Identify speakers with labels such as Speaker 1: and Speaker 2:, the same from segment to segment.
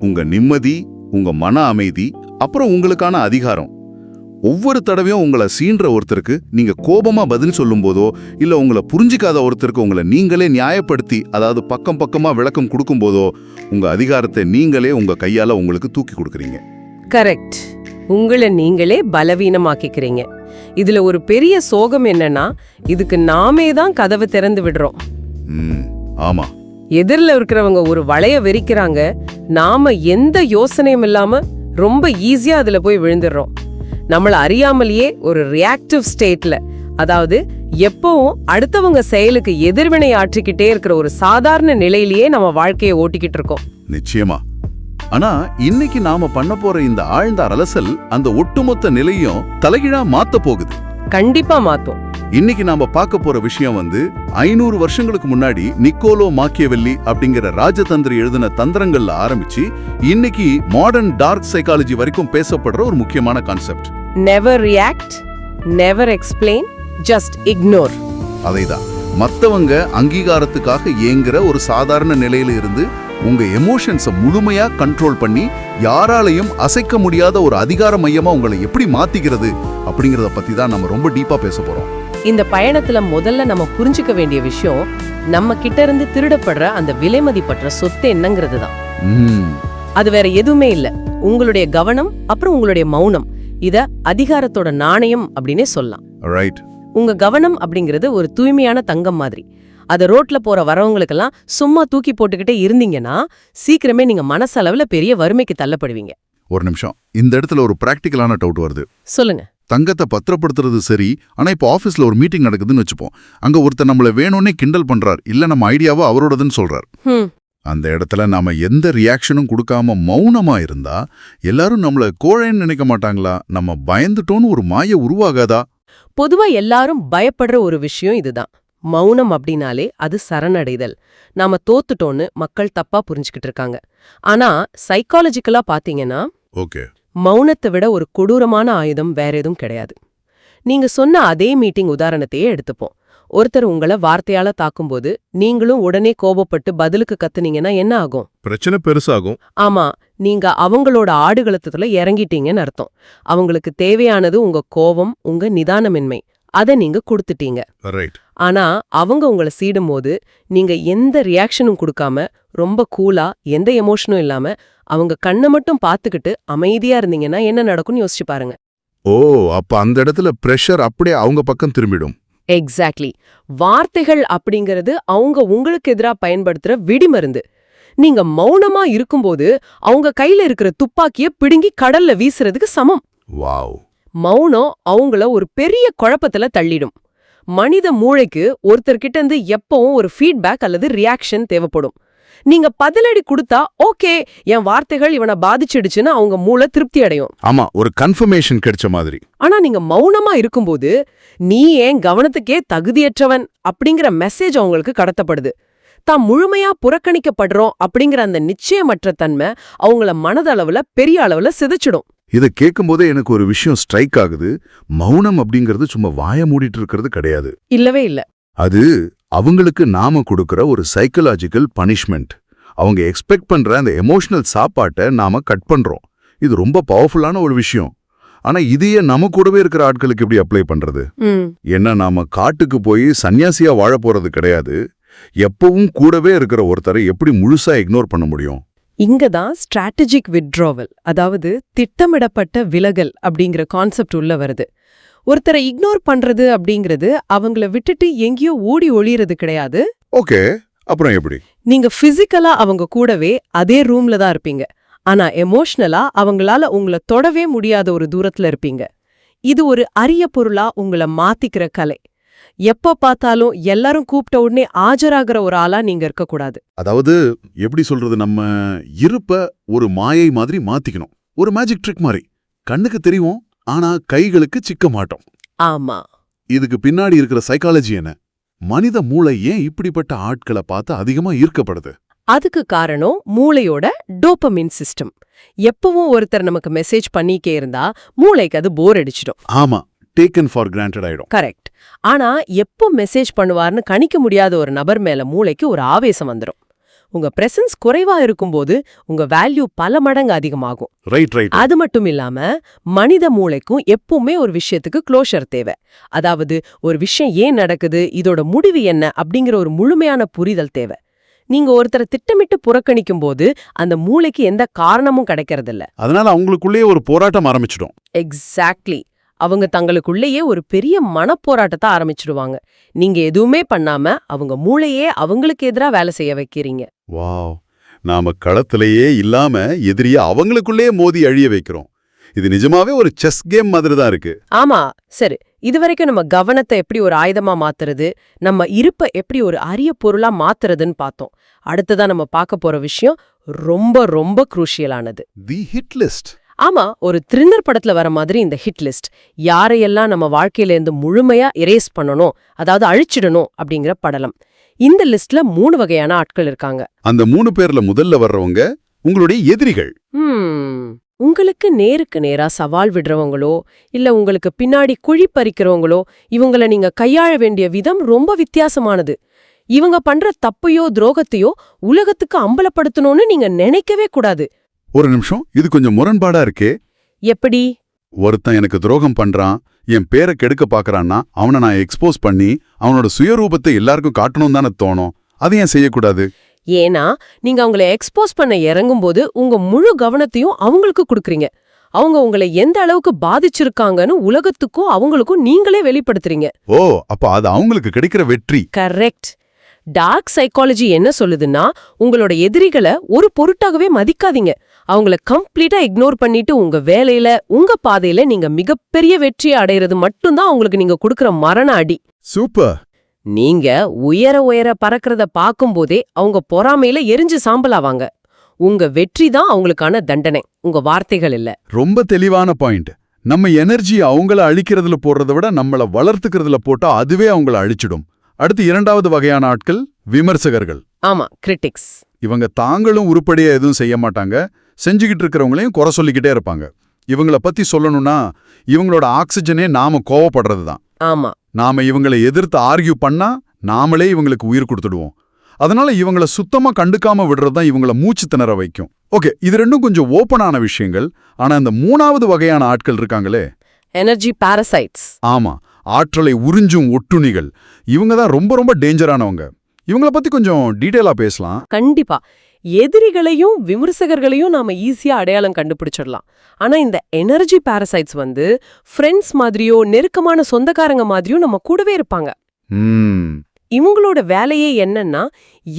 Speaker 1: உங்க நிம்மதி, உங்க மன அமைதி, அப்புறம் உங்களுக்கான அதிகாரம். ஒவ்வொரு தடவையும் உங்களை சீன்ற ஒருத்தருக்கு நீங்க கோபமா பதில் சொல்லும் போதோ இல்ல உங்களை புரிஞ்சிக்காத ஒருத்தருக்கு உங்களை நீங்களே நியாயப்படுத்தி, அதாவது பக்கம் பக்கமா விளக்கம் கொடுக்கும் போதோ உங்க அதிகாரத்தை நீங்களே உங்க கையால உங்களுக்கு தூக்கி கொடுக்குறீங்க.
Speaker 2: கரெக்ட். உங்களை நீங்களே பலவீனமாக்கிக்கிறீங்க. இதுல ஒரு பெரிய சோகம் என்னன்னா, இதுக்கு நாமே தான் கதவை திறந்து விடுறோம்.
Speaker 1: ஆமா.
Speaker 2: எதிரில் இருக்கிறவங்க ஒரு வளைய வெறிக்கிறாங்க, நாம எந்த யோசனையும் இல்லாம ரொம்ப ஈஸியா அதுல போய் விழுந்துடுறோம். நம்மள அறியாமலேயே ஒரு ரியாக்டிவ் ஸ்டேட்ல, அதாவது எப்பவும் அடுத்தவங்க செயலுக்கு எதிர்வினை ஆற்றிக்கிட்டே இருக்கிற ஒரு சாதாரண நிலையிலேயே நம்ம வாழ்க்கையை ஓட்டிக்கிட்டு இருக்கோம்.
Speaker 1: நிச்சயமா. ஆனா இன்னைக்கு நாம பண்ண போற இந்த ஆழ்ந்த அலசல் அந்த ஒட்டுமொத்த நிலையும் தலைகீழா மாத்த போகுது.
Speaker 2: கண்டிப்பா மாத்தும்.
Speaker 1: இன்னைக்கு நாம பார்க்க போற விஷயம் 500 வருஷங்களுக்கு முன்னாடி நிக்கோலோ மாக்கியவெல்லி அப்படிங்கிற ராஜதந்திரி எழுதின தந்திரங்கள்ல ஆரம்பிச்சு இன்னைக்கு மாடர்ன் டார்க் சைக்காலஜி வரைக்கும் பேசப்படுற ஒரு முக்கியமான concept.
Speaker 2: Never react, never explain, just ignore.
Speaker 1: அதைதான் மத்தவங்க அங்கீகாரத்துக்காக ஏங்குற ஒரு சாதாரண நிலையில இருந்து உங்க எமோஷன்ஸை முழுமையா கண்ட்ரோல் பண்ணி யாராலையும் அசைக்க முடியாத ஒரு அதிகார மையமா உங்களை எப்படி மாத்திக்கிறது அப்படிங்கறத பத்தி தான் நம்ம ரொம்ப டீப்பா பேச போறோம்.
Speaker 2: இந்த பயணத்துல முதல்ல நம்ம புரிஞ்சுக்க வேண்டிய விஷயம், நம்ம கிட்ட இருந்து திருடப்படுற அந்த விலைமதிப்பற்ற சொத்து என்னங்கிறது தான். அது வேற எதுவுமே இல்ல, உங்களுடைய கவனம் அப்புறம் உங்களுடைய மௌனம். இத அதிகாரத்தோட நாணயம் அப்படின்னே சொல்லலாம்.
Speaker 1: ரைட்.
Speaker 2: உங்க கவனம் அப்படிங்கிறது ஒரு தூய்மையான தங்கம் மாதிரி. அத ரோட்ல போற வரவங்களுக்கெல்லாம் சும்மா தூக்கி போட்டுக்கிட்டே இருந்தீங்கன்னா சீக்கிரமே நீங்க மனசளவுல பெரிய வறுமைக்கு தள்ளப்படுவீங்க.
Speaker 1: ஒரு நிமிஷம், இந்த இடத்துல ஒரு பிராக்டிக்கலான டவுட் வருது.
Speaker 2: சொல்லுங்க.
Speaker 1: தங்கத்தை பத்திரப்படுத்துறது சரி, ஆனா இப்போ ஆபீஸ்ல ஒரு மீட்டிங் நடக்குதுன்னு வச்சுப்போம். அங்க ஒருத்தர் நம்மள வேணும்னே கிண்டல் பண்றார், இல்ல நம்ம ஐடியாவோ அவரோடதுன்னு சொல்றார். அந்த இடத்துல நாம எந்த ரியாக்ஷனும் கொடுக்காம மௌனமா இருந்தா எல்லாரும் நம்மள கோழைன்னு நினைக்க மாட்டாங்களா? நம்ம பயந்துட்டோன்னு ஒரு மாய உருவாகாதா?
Speaker 2: பொதுவா எல்லாரும் பயப்படுற ஒரு விஷயம் இதுதான். மௌனம் அப்படின்னாலே அது சரணடைதல், நாம தோத்துட்டோன்னு மக்கள் தப்பா புரிஞ்சுக்கிட்டு இருக்காங்க. ஆனா சைக்காலஜிக்கலா பாத்தீங்கன்னா மௌனத்தை விட ஒரு கொடூரமான ஆயுதம் வேற எதுவும் கிடையாது. நீங்க சொன்ன அதே மீட்டிங் உதாரணத்தையே எடுத்துப்போம். ஒருத்தர் உங்களை வார்த்தையால தாக்கும்போது நீங்களும் உடனே கோபப்பட்டு பதிலுக்கு கத்துனீங்கன்னா என்ன ஆகும்?
Speaker 1: பிரச்சனை பெருசாகும்.
Speaker 2: ஆமா, நீங்க அவங்களோட ஆடுகளத்துல இறங்கிட்டீங்கன்னு அர்த்தம். அவங்களுக்கு தேவையானது உங்க கோபம், உங்க நிதானமின்மை, அதை நீங்க கொடுத்துட்டீங்க. ஆனா அவங்க உங்களை சீடும் போது நீங்க எந்த ரியாக்ஷனும் கொடுக்காம ரொம்ப கூலா எந்த எமோஷனும் இல்லாம அவங்க கண்ணை மட்டும் பார்த்துக்கிட்டு அமைதியா இருந்தீங்கன்னா என்ன நடக்கும்னு யோசிச்சு பாருங்க.
Speaker 1: ஓ, அப்ப அந்த இடத்துல பிரஷர் அப்படியே அவங்க பக்கம் திரும்பிடும்.
Speaker 2: எக்ஸாக்ட்லி. வார்த்தைகள் அப்படிங்கிறது அவங்க உங்களுக்கு எதிராக பயன்படுத்துற விடிமருந்து. நீங்க மௌனமா இருக்கும்போது அவங்க கையில இருக்கிற துப்பாக்கிய பிடுங்கி கடல்ல வீசுறதுக்கு சமம்.
Speaker 1: வாவ்.
Speaker 2: மௌனம் அவங்கள ஒரு பெரிய குழப்பத்துல தள்ளிடும். மனித மூளைக்கு ஒருத்தர்கிட்ட இருந்து எப்பவும் ஒரு ஃபீட்பேக் அல்லது ரியாக்ஷன் தேவைப்படும். நீங்க பதிலடி கொடுத்தா ஓகே, என் வார்த்தைகள் இவனை பாதிச்சிடுச்சுன்னு அவங்க மூளை திருப்தி அடையும்.
Speaker 1: ஆமா, ஒரு கன்ஃபர்மேஷன் கிடைச்ச மாதிரி.
Speaker 2: ஆனா நீங்க மௌனமா இருக்கும்போது நீ ஏன் கவனத்துக்கே தகுதியற்றவன் அப்படிங்கிற மெசேஜ் அவங்களுக்கு கடத்தப்படுது. தான் முழுமையா புறக்கணிக்கப்படுறோம் அப்படிங்கிற அந்த நிச்சயமற்ற தன்மை அவங்கள மனதளவுல பெரிய அளவுல சிதைச்சிடும்.
Speaker 1: இதை கேட்கும்போதே எனக்கு ஒரு விஷயம் ஸ்ட்ரைக் ஆகுது. மௌனம் அப்படிங்கிறது சும்மா வாய மூடிட்டு இருக்கிறது கிடையாது.
Speaker 2: இல்லவே இல்ல.
Speaker 1: அது அவங்களுக்கு நாம கொடுக்கிற ஒரு சைக்கலாஜிக்கல் பனிஷ்மெண்ட். அவங்க எக்ஸ்பெக்ட் பண்ற அந்த எமோஷனல் சாப்பாட்டை நாம கட் பண்றோம். இது ரொம்ப பவர்ஃபுல்லான ஒரு விஷயம். ஆனா இதையே நம்ம கூடவே இருக்கிற ஆட்களுக்கு எப்படி அப்ளை பண்றது? ஏன்னா நாம காட்டுக்கு போய் சன்னியாசியா வாழ போறது கிடையாது. எப்பவும் கூடவே இருக்கிற ஒருத்தரை எப்படி முழுசா இக்னோர் பண்ண முடியும்?
Speaker 2: இங்கதான் ஸ்ட்ராட்டஜிக் வித்ட்ராவல், அதாவது திட்டமிடப்பட்ட விலகல் அப்படிங்கிற கான்செப்ட் உள்ள வருது. ஒருத்தரை இக்னோர் பண்றது அப்படிங்கிறது அவங்கள விட்டுட்டு எங்கேயோ ஓடி ஒளியறது கிடையாது.
Speaker 1: ஓகே, அப்புறம் எப்படி?
Speaker 2: நீங்க பிசிக்கலா அவங்க கூடவே அதே ரூம்ல தான் இருப்பீங்க. ஆனா எமோஷனலா அவங்களால உங்களை தொடவே முடியாத ஒரு தூரத்துல இருப்பீங்க. இது ஒரு அரிய பொருளா உங்களை மாத்திக்கிற கலை. எப்ப பார்த்தாலும் எல்லாரும் கூப்பிட்ட உடனே ஆஜராகிற ஒரு ஆளா நீங்க இருக்கக்கூடாது.
Speaker 1: அதாவது எப்படி சொல்றது, நம்ம இருப்ப ஒரு மாயை மாதிரி மாத்திக்கணும். ஒரு மேஜிக் ட்ரிக் மாதிரி. கண்ணுக்கு தெரியும், ஆனா கைகளுக்கு சிக்க மாட்டோம்.
Speaker 2: ஆமா.
Speaker 1: இதுக்கு பின்னாடி இருக்கிற சைக்காலஜி என்ன? மனித மூளை ஏன் இப்படிப்பட்ட ஆட்களை பார்த்து அதிகமா ஈர்க்கப்படுது?
Speaker 2: அதுக்கு காரணம் மூளையோட டோபமின் சிஸ்டம். எப்பவும் ஒருத்தர் நமக்கு மெசேஜ் பண்ணிக்கே இருந்தா மூளைக்கு அது போர் அடிச்சிடும்.
Speaker 1: ஆமா, டேக்கன் ஃபார் கிராண்டட் ஆயிடும்.
Speaker 2: கரெக்ட். ஆனா எப்போ மெசேஜ் பண்ணுவார்னு கணிக்க முடியாத ஒரு நபர் மேல மூளைக்கு ஒரு ஆவேசம் வந்துடும். உங்க பிரசன்ஸ் குறைவா இருக்கும்போது உங்க வேல்யூ பல மடங்கு அதிகமாகும்.
Speaker 1: Right right.
Speaker 2: அது மட்டும் இல்லாம மனித மூளைக்கும் எப்பவுமே ஒரு விஷயத்துக்கு க்ளோஷர் தேவை. அதாவது ஒரு விஷயம் ஏன் நடக்குது, இதோட முடிவு என்ன அப்படிங்கிற ஒரு முழுமையான புரிதல் தேவை. நீங்க ஒருத்தரை திட்டமிட்டு புறக்கணிக்கும் போது அந்த மூளைக்கு எந்த காரணமும் கிடைக்கிறதில்ல.
Speaker 1: அதனால அவங்களுக்குள்ளேயே ஒரு போராட்டம் ஆரம்பிச்சிடும்.
Speaker 2: எக்ஸாக்ட்லி. அவங்க தங்களுக்குள்ளேயே ஒரு பெரிய மனப்போராட்டத்தை ஆரம்பிச்சிடுவாங்க. நீங்க எதுவுமே பண்ணாம அவங்க மூளையே அவங்களுக்கு எதிரா வேலை செய்ய வைக்கிறீங்க.
Speaker 1: வாவ், நாம களத்திலேயே இல்லாம எதிரிய அவங்களுக்குள்ளேயே மோதி அழிய வைக்கிறோம். இது நிஜமாவே ஒரு செஸ் கேம் மாதிரி தான் இருக்கு.
Speaker 2: ஆமா. சரி, இதுவரைக்கும் நம்ம கவனத்தை எப்படி ஒரு ஆயுதமா மாத்துறது, நம்ம இருப்பை எப்படி ஒரு அரிய பொருளா மாத்துறதுன்னு பார்த்தோம். அடுத்ததா நம்ம பார்க்க போற விஷயம் ரொம்ப ரொம்ப குரூஷியலானது.
Speaker 1: தி ஹிட் லிஸ்ட்.
Speaker 2: ஆமா, ஒரு த்ரில்லர் படத்துல வர மாதிரி இந்த ஹிட் லிஸ்ட். யாரையெல்லாம் நம்ம வாழ்க்கையில இருந்து முழுமையா எரேஸ் பண்ணணும், அதாவது அழிச்சிடணும் அப்படிங்கிற படலம். இந்த லிஸ்ட்ல 3 வகையான ஆட்கள் இருக்காங்க.
Speaker 1: அந்த 3 பேர்ல முதல்ல வர்றவங்க உங்களுடைய எதிரிகள்.
Speaker 2: உங்களுக்கு நேருக்கு நேரா சவால் விடுறவங்களோ இல்ல உங்களுக்கு பின்னாடி குழி பறிக்கிறவங்களோ இவங்கள நீங்க கையாள வேண்டிய விதம் ரொம்ப வித்தியாசமானது. இவங்க பண்ற தப்பையோ துரோகத்தையோ உலகத்துக்கு அம்பலப்படுத்தணும்னு நீங்க நினைக்கவே கூடாது.
Speaker 1: ஒரு நிமிஷம், இது கொஞ்சம் முரண்பாடா இருக்கே.
Speaker 2: எப்படி?
Speaker 1: ஒருத்தன் எனக்கு துரோகம் பண்றான், என் பேரை கெடுக்க பாக்குறான்னா அவனை நான் எக்ஸ்போஸ் பண்ணி அவனோட சுயரூபத்தை எல்லாருக்கும் காட்டணும் தானே தோணும். அதை ஏன் செய்யக்கூடாது?
Speaker 2: ஏன்னா நீங்க அவங்கள எக்ஸ்போஸ் பண்ண இறங்கும்போது உங்க முழு கவனத்தையும் அவங்களுக்கு கொடுக்கறீங்க. அவங்க உங்களை எந்த அளவுக்கு பாதிச்சிருக்காங்கன்னு உலகத்துக்கும் அவங்களுக்கும் நீங்களே வெளிப்படுத்துறீங்க.
Speaker 1: ஓ, அப்ப அது அவங்களுக்கு கிடைக்கிற வெற்றி.
Speaker 2: கரெக்ட். டார்க் சைக்காலஜி என்ன சொல்லுதுன்னா, உங்களோட எதிரிகளை ஒரு பொருட்டாகவே மதிக்காதீங்க. அவங்கள கம்ப்ளீட்டா இக்னோர் பண்ணிட்டு உங்க வேலையில உங்க பாதையில நீங்க மிகப்பெரிய வெற்றியை அடையிறது மட்டும்தான் அவங்களுக்கு நீங்க கொடுக்கற மரண அடி.
Speaker 1: சூப்பர்.
Speaker 2: நீங்க உயர உயர பறக்கிறத பாக்கும்போதே அவங்க பொறாமையில எரிஞ்சு சாம்பலாவாங்க. உங்க வெற்றி தான் அவங்களுக்கான தண்டனை, உங்க வார்த்தைகள் இல்ல.
Speaker 1: ரொம்ப தெளிவான பாயிண்ட். நம்ம எனர்ஜி அவங்கள அழிக்கிறதுல போடுறத விட நம்மள வளர்த்துக்கிறதுல போட்டா அதுவே அவங்கள அழிச்சிடும். அடுத்து 2வது வகையான ஆட்கள் விமர்சகர்கள்.
Speaker 2: ஆமா, கிரிட்டிக்ஸ்.
Speaker 1: இவங்க தாங்களும் உருப்படியா எதுவும் செய்ய மாட்டாங்க, செஞ்சுக்கிட்டு இருக்கிறவங்களையும் குறை சொல்லிக்கிட்டே இருப்பாங்க. இவங்கள பத்தி சொல்லணும்னா இவங்களோட ஆக்சிஜனே நாம கோவப்படுறது தான்.
Speaker 2: ஆமா.
Speaker 1: நாம இவங்களை எதிர்த்து ஆர்கியூ பண்ணா நாமளே இவங்களுக்கு உயிர் கொடுத்துடுவோம். அதனால இவங்கள சுத்தமா கண்டுக்காம விடுறது தான் இவங்கள மூச்சு திணற வைக்கும். ஓகே, இது ரெண்டும் கொஞ்சம் ஓப்பனான விஷயங்கள். ஆனா இந்த 3வது வகையான ஆட்கள் இருக்காங்களே,
Speaker 2: எனர்ஜி பாரசைட்ஸ்.
Speaker 1: ஆமா, ஆற்றலை உறிஞ்சும் ஒட்டுண்ணிகள். இவங்க தான் ரொம்ப ரொம்ப டேஞ்சரானவங்க. இவங்கள பத்தி கொஞ்சம் டீடைலா பேசலாம்.
Speaker 2: கண்டிப்பா. எதிரிகளையும் விமர்சகர்களையும் நாம ஈஸியா அடையாளம் கண்டுபிடிச்சிடலாம். ஆனா இந்த எனர்ஜி பாரசைட்ஸ் ஃப்ரெண்ட்ஸ் மாதிரியோ நெருக்கமான சொந்தக்காரங்க மாதிரியோ நம்ம கூடவே இருப்பாங்க. இவங்களோட வேலையே என்னன்னா,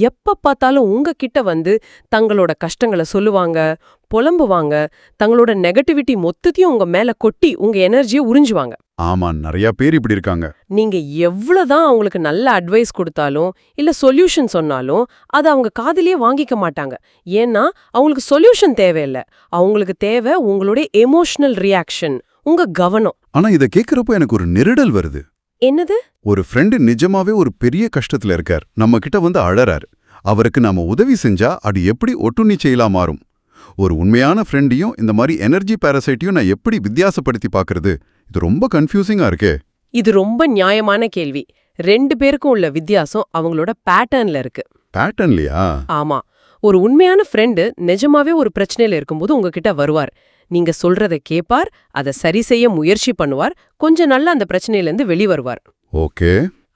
Speaker 2: எப்ப பார்த்தாலும் உங்ககிட்ட தங்களோட கஷ்டங்களை சொல்லுவாங்க, புலம்புவாங்க, தங்களோட நெகட்டிவிட்டி மொத்தத்தையும் உங்க மேல கொட்டி உங்க எனர்ஜியை உறிஞ்சுவாங்க.
Speaker 1: ஆமா, நிறைய பேர் இப்படி இருக்காங்க.
Speaker 2: நீங்க எவ்வளவுதான் அவங்களுக்கு நல்ல அட்வைஸ் கொடுத்தாலும் இல்ல சொல்யூஷன் சொன்னாலும் அதை அவங்க காதிலேயே வாங்கிக்க மாட்டாங்க. ஏன்னா அவங்களுக்கு சொல்யூஷன் தேவையில்ல, அவங்களுக்கு தேவை உங்களுடைய எமோஷனல் ரியாக்ஷன், உங்க கவனம்.
Speaker 1: ஆனா இத கேக்குறப்ப எனக்கு ஒரு நெருடல் வருது.
Speaker 2: என்னது?
Speaker 1: ஒரு ஃப்ரெண்டு நிஜமாவே ஒரு பெரிய கஷ்டத்துல இருக்கார், நம்ம கிட்ட அழறாரு. அவருக்கு நாம உதவி செஞ்சா அது எப்படி ஒட்டுண்ணி செயலா மாறும்? ஒரு உண்மையான ஃப்ரெண்டையும் இந்த மாதிரி எனர்ஜி பாரசைட்டையும் நான் எப்படி வித்தியாசப்படுத்தி பாக்குறது? இது ரொம்ப கன்ஃபியூசிங்கா இருக்கே.
Speaker 2: இது ரொம்ப நியாயமான கேள்வி. 2 பேருக்கும் உள்ள வித்தியாசம் அவங்களோட பேட்டர்ன்ல இருக்கு.
Speaker 1: பேட்டர்ன்லயா?
Speaker 2: ஆமா. ஒரு உண்மையான ஃப்ரெண்டு நிஜமாவே ஒரு பிரச்சனையில இருக்கும்போது உங்ககிட்ட வருவார். நீங்க சொல்றத கேட்பார், அதை சரி செய்ய முயற்சி பண்ணுவார், கொஞ்ச நாள்ல அந்த பிரச்சனையிலேருந்து வெளிவருவார்.
Speaker 1: ஓகே.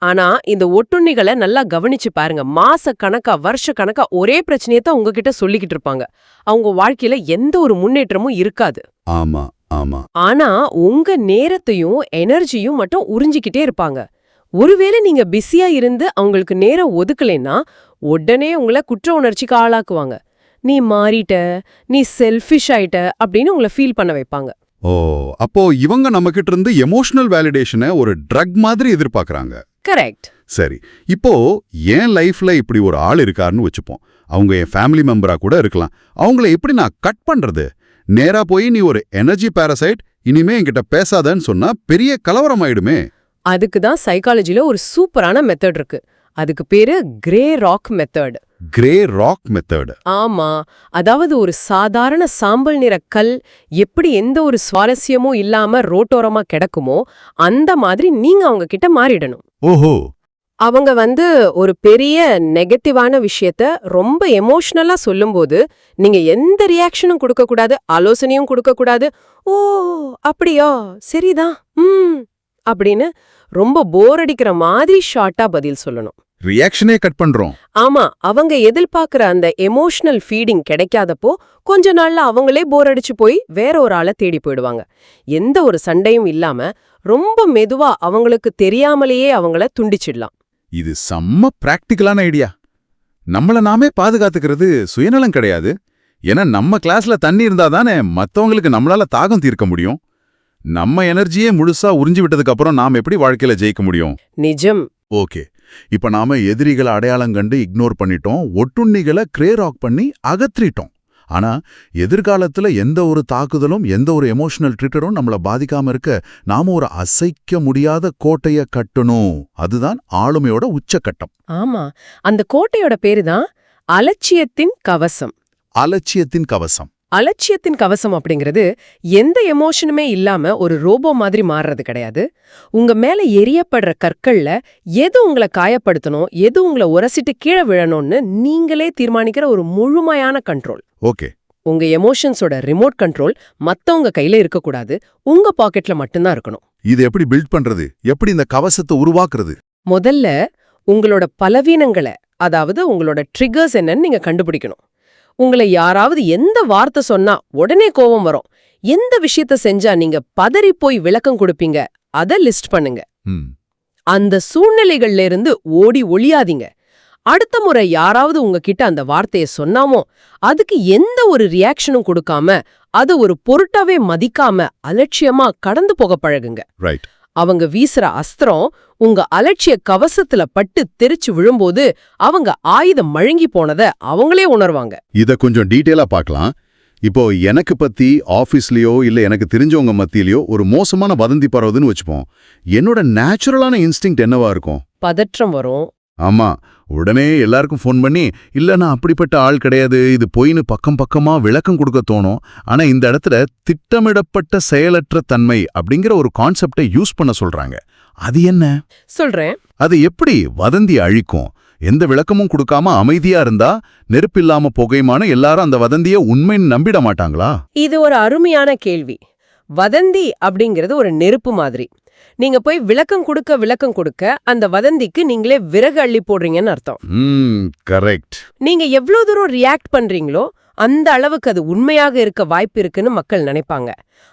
Speaker 2: ஆனா இந்த ஒட்டுண்ணிகளை நல்லா கவனிச்சு பாருங்க. மாச கணக்கா வருஷ கணக்கா ஒரே பிரச்சனையை தான் உங்ககிட்ட சொல்லிக்கிட்டு இருப்பாங்க. அவங்க வாழ்க்கையில எந்த ஒரு முன்னேற்றமும் இருக்காது.
Speaker 1: ஆமா ஆமா.
Speaker 2: ஆனா உங்க நேரத்தையும் எனர்ஜியும் மட்டும் உறிஞ்சிக்கிட்டே இருப்பாங்க. ஒருவேளை நீங்க பிஸியா இருந்து அவங்களுக்கு நேரம் ஒதுக்கலைன்னா உடனே உங்களை குற்ற உணர்ச்சிக்கு ஆளாக்குவாங்க. நீ மாறிட்ட, நீ செல்ஃபிஷ் ஆயிட்ட அப்படின்னு உங்களை ஃபீல் பண்ண வைப்பாங்க.
Speaker 1: ஓ, அப்போ இவங்க நம்ம கிட்ட இருந்து எமோஷனல் வேலிடேஷனை ஒரு ட்ரக் மாதிரி எதிர்பார்க்கறாங்க.
Speaker 2: கரெக்ட்.
Speaker 1: சரி, இப்போ என் லைஃப்ல இப்படி ஒரு ஆள் இருக்காருன்னு வச்சுப்போம். அவங்க என் ஃபேமிலி மெம்பரா கூட இருக்கலாம். அவங்கள எப்படி நான் கட் பண்றது? நேரா போய் நீ ஒரு எனர்ஜி பாரசைட், இனிமே என்கிட்ட பேசாதன்னு சொன்னா பெரிய கலவரம் ஆயிடுமே.
Speaker 2: அதுக்கு தான் சைக்காலஜில ஒரு சூப்பரான மெத்தட் இருக்கு. அதுக்கு பேரு grey rock method.
Speaker 1: Grey rock method?
Speaker 2: ஆமா. அதாவது ஒரு சாதாரண சாம்பல் நிற கல் எப்படி எந்த ஒரு சுவாரஸ்யமும் இல்லாம ரோட்டோரமா கிடக்குமோ அந்த மாதிரி நீங்க அவங்க கிட்ட மாறிடணும்.
Speaker 1: ஓஹோ,
Speaker 2: அவங்க ஒரு பெரிய நெகட்டிவான விஷயத்த ரொம்ப எமோஷனலா சொல்லும்போது நீங்க எந்த ரியாக்ஷனும் கொடுக்க கூடாது, ஆலோசனையும் கொடுக்க கூடாது. ஓ அப்படியா, சரிதான், அப்படின்னு ரொம்ப போர் அடிக்கிற மாதிரி ஷார்ட்டா பதில் சொல்லணும்.
Speaker 1: ரியாக்ஷனே கட் பண்றோம்.
Speaker 2: ஆமா, அவங்க எதிர்பார்க்கிற அந்த எமோஷனல் ஃபீடிங் கிடைக்காதப்போ கொஞ்ச நாள்ல அவங்களே போர் அடிச்சு போய் வேற ஒரு ஆளை தேடி போயிடுவாங்க. எந்த ஒரு சண்டையும் இல்லாம ரொம்ப மெதுவா அவங்களுக்கு தெரியாமலேயே அவங்கள துண்டிச்சிடலாம்.
Speaker 1: இது செம்ம பிராக்டிக்கலான ஐடியா. நம்மள நாமே பாதுகாத்துக்கிறது சுயநலம் கிடையாது. ஏன்னா நம்ம கிளாஸ்ல தண்ணி இருந்தா தானே மத்தவங்களுக்கு நம்மளால தாகம் தீர்க்க முடியும். நம்ம எனர்ஜியே முழுசா உறிஞ்சு விட்டதுக்கு அப்புறம் நாம எப்படி வாழ்க்கையில ஜெயிக்க முடியும்?
Speaker 2: நிஜம்.
Speaker 1: ஓகே, இப்ப நாம எதிரிகளை அடையாளம் கண்டு இக்னோர் பண்ணிட்டோம், ஒட்டுண்ணிகளை கிரேராக் பண்ணி அகற்றிட்டோம். ஆனா எதிர்காலத்துல எந்த ஒரு தாக்குதலும் எந்த ஒரு எமோஷனல் ட்ரிட்டரும் நம்மள பாதிக்காம இருக்க நாம ஒரு அசைக்க முடியாத கோட்டைய கட்டணும். அதுதான் ஆளுமையோட உச்சக்கட்டம்.
Speaker 2: ஆமா, அந்த கோட்டையோட பேரு தான் அலட்சியத்தின் கவசம்.
Speaker 1: அலட்சியத்தின் கவசம்.
Speaker 2: அலட்சியத்தின் கவசம் அப்படிங்கிறது எந்த எமோஷனுமே இல்லாம ஒரு ரோபோ மாதிரி மாறுறது கிடையாது. உங்க மேல எரியப்படுற கற்கள்ல எது உங்களை காயப்படுத்தணும், எது உங்களை உரசிட்டு கீழே விழணும்னு நீங்களே தீர்மானிக்கிற ஒரு முழுமையான கண்ட்ரோல்.
Speaker 1: ஓகே,
Speaker 2: உங்க எமோஷன்ஸோட ரிமோட் கண்ட்ரோல் மத்தவங்க கையில இருக்கக்கூடாது, உங்க பாக்கெட்ல மட்டும்தான் இருக்கணும்.
Speaker 1: இது எப்படி பில்ட் பண்றது? எப்படி இந்த கவசத்தை உருவாக்குறது?
Speaker 2: முதல்ல உங்களோட பலவீனங்களை, அதாவது உங்களோட ட்ரிகர்ஸ் என்னன்னு நீங்க கண்டுபிடிக்கணும். உங்களை யாராவது எந்த வார்த்தை சொன்னா உடனே கோபம் வரும், எந்த விஷயத்த செஞ்சா நீங்க பதறி போய் விளக்கம் கொடுப்பீங்க, அத லிஸ்ட் பண்ணுங்க. அந்த சூழ்நிலைகள்ல இருந்து ஓடி ஒளியாதீங்க. அடுத்த முறை யாராவது உங்ககிட்ட அந்த வார்த்தைய சொன்னாமோ அதுக்கு எந்த ஒரு ரியாக்ஷனும் கொடுக்காம, அது ஒரு பொருட்டாவே மதிக்காம அலட்சியமா கடந்து போக பழகுங்க.
Speaker 1: ரைட்.
Speaker 2: அவங்க வீசுற அஸ்திரம் உங்க அலட்சிய கவசத்துல பட்டு தெரிச்சு விழும்போது அவங்க ஆயுதம் மழுங்கி போனத அவங்களே உணர்வாங்க.
Speaker 1: இத கொஞ்சம் டீட்டெயிலா பார்க்கலாம். இப்போ எனக்கு பத்தி ஆபீஸ்லயோ இல்ல எனக்கு தெரிஞ்சவங்க மத்தியிலயோ ஒரு மோசமான வதந்தி பரவுதுன்னு வச்சுப்போம். என்னோட நேச்சுரலான இன்ஸ்டிங்க்ட் என்னவா இருக்கும்?
Speaker 2: பதற்றம் வரும்.
Speaker 1: ஆமா, உடனே எல்லாருக்கும் ஃபோன் பண்ணி இல்ல நான் அப்படிப்பட்ட ஆள் கிடையாது, இது பொய்னு பக்கம் பக்கமா விளக்கம் கொடுக்க தோணும். ஆனா இந்த இடத்துல திட்டமிடப்பட்ட செயலற்ற தன்மை அப்படிங்கிற ஒரு கான்செப்டை யூஸ் பண்ண சொல்றாங்க. அது என்ன?
Speaker 2: சொல்றேன்.
Speaker 1: அது எப்படி வதந்தி அழிக்கும்? எந்த விளக்கமும் கொடுக்காம அமைதியா இருந்தா நெருப்பில்லாம புகையுமான எல்லாரும் அந்த வதந்திய உண்மைன்னு நம்பிட மாட்டாங்களா?
Speaker 2: இது ஒரு அருமையான கேள்வி. வதந்தி அப்படிங்கிறது ஒரு நெருப்பு மாதிரி. நீங்க போய் விளக்கம் கொடுக்க அந்த வதந்திக்கு நீங்களே விறகு அள்ளி போடுறீங்கன்னு அர்த்தம்.
Speaker 1: கரெக்ட்.
Speaker 2: நீங்க எவ்வளவு தூரம் ரியாக்ட் பண்றீங்களோ அந்த அளவுக்கு அது உண்மையாக இருக்க வாய்ப்பு இருக்குன்னு மக்கள் நினைப்பாங்க.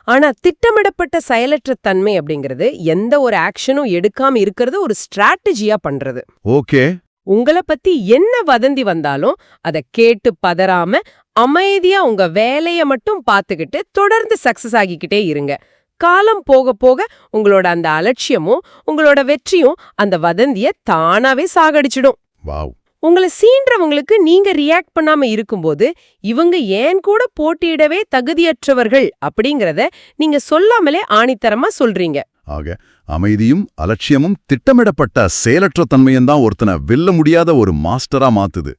Speaker 2: ஆனா திட்டமிடப்பட்ட செயலற்ற தன்மை அப்படிங்கிறது எந்த ஒரு ஆக்ஷனும் எடுக்காம இருக்கிறது ஒரு ஸ்ட்ராட்டஜியா பண்றது.
Speaker 1: ஓகே.
Speaker 2: உங்களை பத்தி என்ன வதந்தி வந்தாலும் அதை கேட்டு பதறாம அமைதியா உங்க வேலைய மட்டும் பார்த்துக்கிட்டு தொடர்ந்து சக்சஸ் ஆகிக்கிட்டே இருங்க. காலம் போக போக உங்களோட அந்த அலட்சியமும் உங்களோட வெற்றியும் அந்த வதந்திய தானாவே சாகடிச்சிடும்.
Speaker 1: வாவ்.
Speaker 2: உங்களை சீன்றவங்களுக்கு நீங்க ரியாக்ட் பண்ணாம இருக்கும்போது இவங்க ஏன் கூட போட்டியிடவே தகுதியற்றவர்கள் அப்படிங்கறத நீங்க சொல்லாமலே ஆணித்தரமா சொல்றீங்க.
Speaker 1: ஆக அமைதியும் அலட்சியமும் திட்டமிடப்பட்ட செயலற்ற தன்மையும் தான் ஒருத்தனை வெல்ல முடியாத ஒரு மாஸ்டரா மாத்துது.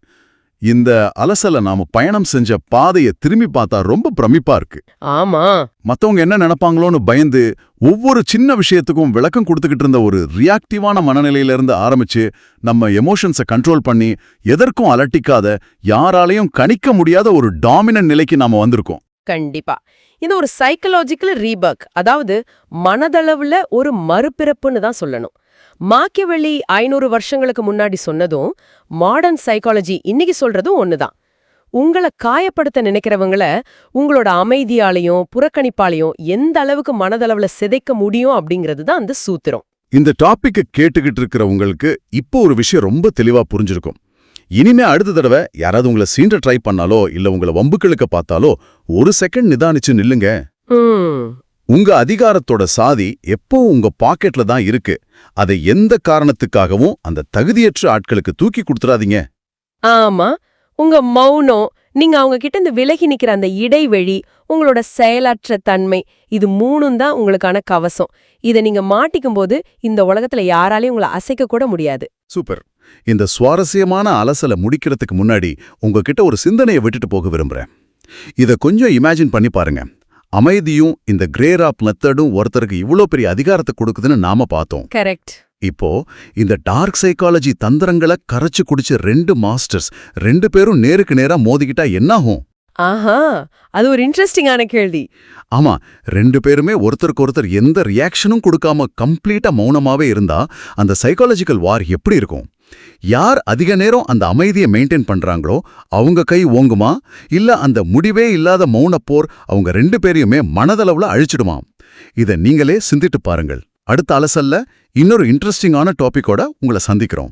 Speaker 1: இந்த அலசல நாம பயணம் செஞ்ச பாதையை திரும்பி பார்த்தா ரொம்ப பிரமிப்பா இருக்கு.
Speaker 2: ஆமா,
Speaker 1: மத்தவங்க என்ன நினைப்பாங்களோன்னு பயந்து ஒவ்வொரு சின்ன விஷயத்துக்கும் விளக்கம் கொடுத்துக்கிட்டு இருந்த ஒரு ரியாக்டிவான மனநிலையில இருந்து ஆரம்பிச்சு நம்ம எமோஷன்ஸை கண்ட்ரோல் பண்ணி எதற்கும் அலட்டிக்காத யாராலையும் கணிக்க முடியாத ஒரு டாமினன்ட் நிலைக்கு நாம வந்திருக்கோம்.
Speaker 2: கண்டிப்பா. இது ஒரு சைக்கலாஜிக்கல் ரீபர்க், அதாவது மனதளவுல ஒரு மறுபிறப்புன்னு தான் சொல்லணும். மாக்கியவெள்ளி 500 வருஷங்களுக்கு முன்னாடி சொன்னதும் மாடர்ன் சைக்காலஜி இன்னைக்கு சொல்றதும் ஒண்ணுதான். உங்களை காயப்படுத்த நினைக்கிறவங்கள உங்களோட அமைதியாலையும் புறக்கணிப்பாலையும் எந்த அளவுக்கு மனதளவுல சிதைக்க முடியும் அப்படிங்கிறது தான் அந்த சூத்திரம்.
Speaker 1: இந்த டாபிக்கை கேட்டுக்கிட்டு இருக்கிற உங்களுக்கு இப்போ ஒரு விஷயம் ரொம்ப தெளிவா புரிஞ்சிருக்கும். இனிமே அடுத்த தடவை யாராவது உங்களை சீண்ட ட்ரை பண்ணாலோ இல்ல உங்களை வம்புக்களுக்க பார்த்தாலோ ஒரு செகண்ட் நிதானிச்சு நில்லுங்க. உங்க அதிகாரத்தோட சாதி எப்போ உங்க பாக்கெட்ல தான் இருக்கு. அதை எந்த காரணத்துக்காகவும் அந்த தகுதியற்ற ஆட்களுக்கு தூக்கி கொடுத்துறாதீங்க.
Speaker 2: ஆமா, உங்க மௌனம், நீங்க அவங்க கிட்ட இந்த விலகி நிக்கிற அந்த இடைவெளி, உங்களோட செயலற்ற தன்மை, இது மூணும் தான் உங்களுக்கான கவசம். இதை நீங்க மாட்டிக்கும் போது இந்த உலகத்துல யாராலையும் உங்களை அசைக்க கூட முடியாது.
Speaker 1: சூப்பர். இந்த சுவாரஸ்யமான அலசலை முடிக்கிறதுக்கு முன்னாடி உங்ககிட்ட ஒரு சிந்தனையை விட்டுட்டு போக விரும்புறேன். இத கொஞ்சம் இமேஜின் பண்ணி பாருங்க. அமைதியும் இந்த கிரே ராப் மெத்தடும் ஒருத்தருக்கு இவ்ளோ பெரிய அதிகாரத்தை கொடுக்குதுன்னு நாம பார்த்தோம்.
Speaker 2: கரெக்ட்.
Speaker 1: இப்போ இந்த டார்க் சைக்காலஜி தந்திரங்களை கரைச்சு குடிச்ச 2 மாஸ்டர்ஸ் 2 பேரும் நேருக்கு நேரா மோதிக்கிட்டா என்னாகும்?
Speaker 2: ஆஹா, அது ஒரு இன்ட்ரெஸ்டிங்கான கேள்வி.
Speaker 1: ஆமா, 2 பேருமே ஒருத்தருக்கு ஒருத்தர் எந்த ரியாக்ஷனும் கொடுக்காம கம்ப்ளீட்டா மௌனமாவே இருந்தா அந்த சைக்காலஜிக்கல் வார் எப்படி இருக்கும்? யார் அதிக நேரம் அந்த அமைதியை மெயின்டைன் பண்றாங்களோ அவங்க கை ஓங்குமா, இல்ல அந்த முடிவே இல்லாத மௌனப் போர் அவங்க 2 பேரையுமே மனதளவுல அழிச்சிடுமா? இதை நீங்களே சிந்திட்டு பாருங்கள். அடுத்த அலசல்ல இன்னொரு இன்ட்ரெஸ்டிங்கான டாபிக்கோட உங்களை சந்திக்கிறோம்.